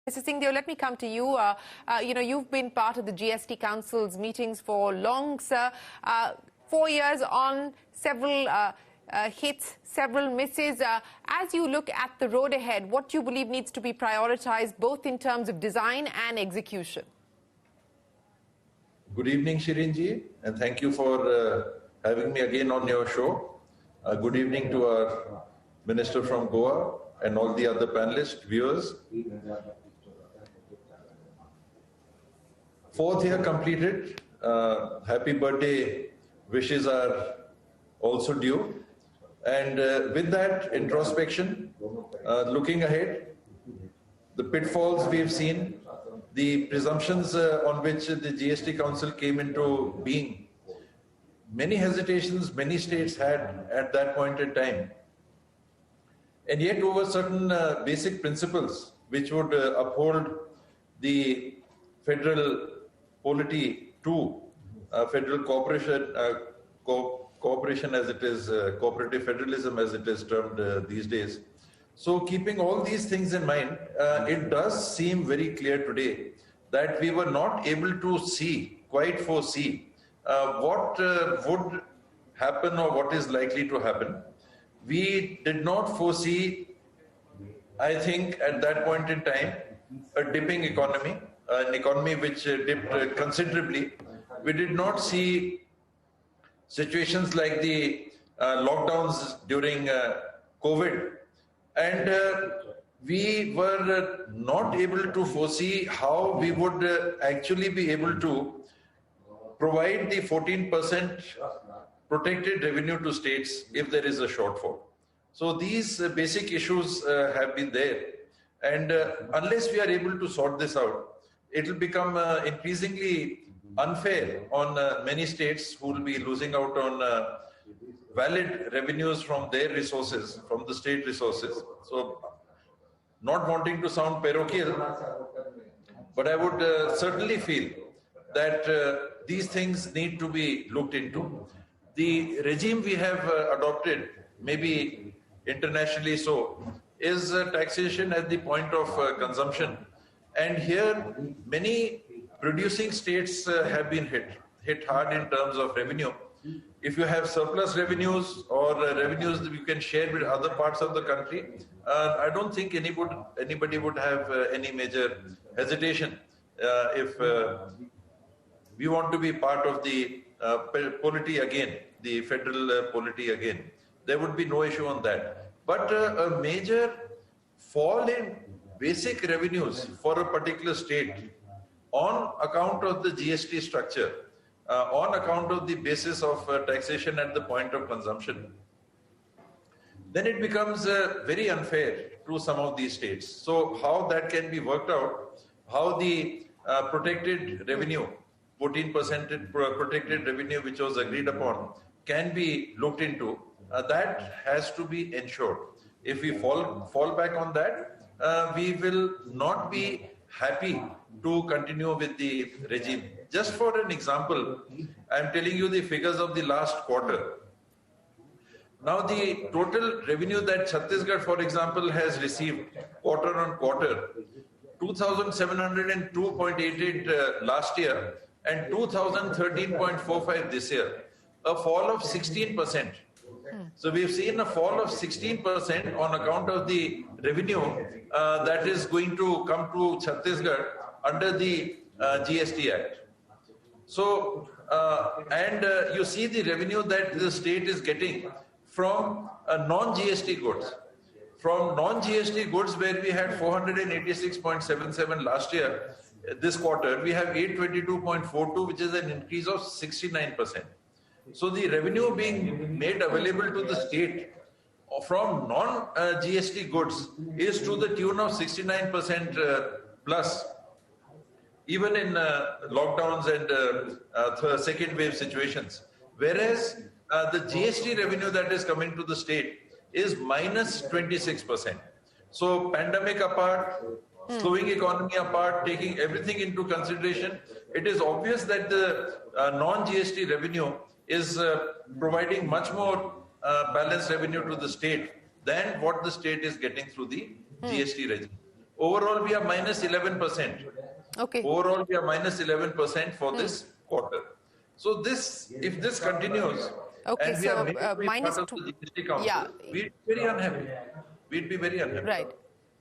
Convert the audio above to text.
Mr. Singhdeo, let me come to you. You've been part of the GST Council's meetings for long, sir. 4 years on, several hits, several misses. As you look at the road ahead, what do you believe needs to be prioritized, both in terms of design and execution? Good evening, Shirinji, and thank you for having me again on your show. Good evening to our Minister from Goa and all the other panelists, viewers. Fourth year completed. Happy birthday wishes are also due. And with that introspection, looking ahead, the pitfalls we've seen, the presumptions on which the GST Council came into being, many hesitations many states had at that point in time. And yet over certain basic principles which would uphold the federal polity to federal cooperation as it is, cooperative federalism as it is termed these days. So keeping all these things in mind, it does seem very clear today that we were not able to quite foresee what would happen or what is likely to happen. We did not foresee, I think, at that point in time, a dipping economy, an economy which dipped considerably. We did not see situations like the lockdowns during COVID. And we were not able to foresee how we would actually be able to provide the 14% protected revenue to states if there is a shortfall. So these basic issues have been there. And unless we are able to sort this out, it will become increasingly unfair on many states who will be losing out on valid revenues from their resources, from the state resources. So, not wanting to sound parochial, but I would certainly feel that these things need to be looked into. The regime we have adopted, maybe internationally so, is taxation at the point of consumption. And here, many producing states have been hit hard in terms of revenue. If you have surplus revenues or revenues that you can share with other parts of the country, I don't think anybody would have any major hesitation if we want to be part of the polity again, the federal polity again. There would be no issue on that. But a major fall in basic revenues for a particular state on account of the GST structure, on account of the basis of taxation at the point of consumption, then it becomes very unfair to some of these states. So how that can be worked out, how the protected revenue, 14% protected revenue which was agreed upon, can be looked into, that has to be ensured. If we fall back on that, we will not be happy to continue with the regime. Just for an example, I am telling you the figures of the last quarter. Now the total revenue that Chhattisgarh, for example, has received quarter on quarter, 2,702.88 last year and 2,013.45 this year, a fall of 16%. So we've seen a fall of 16% on account of the revenue that is going to come to Chhattisgarh under the GST Act. So, you see the revenue that the state is getting from non-GST goods. From non-GST goods where we had 486.77 last year, this quarter, we have 822.42, which is an increase of 69%. So the revenue being made available to the state from non-GST goods is to the tune of 69% plus, even in lockdowns and second wave situations. Whereas the GST revenue that is coming to the state is minus 26%. So pandemic apart, slowing economy apart, taking everything into consideration, it is obvious that the non-GST revenue is providing much more balanced revenue to the state than what the state is getting through the GST regime. Overall, we are minus 11%. Okay. Overall, we are minus 11% for this quarter. So this, if this continues, Okay, and we so, are maybe minus part of two- the GST Council, yeah. we'd be very unhappy. We'd be very unhappy. Right.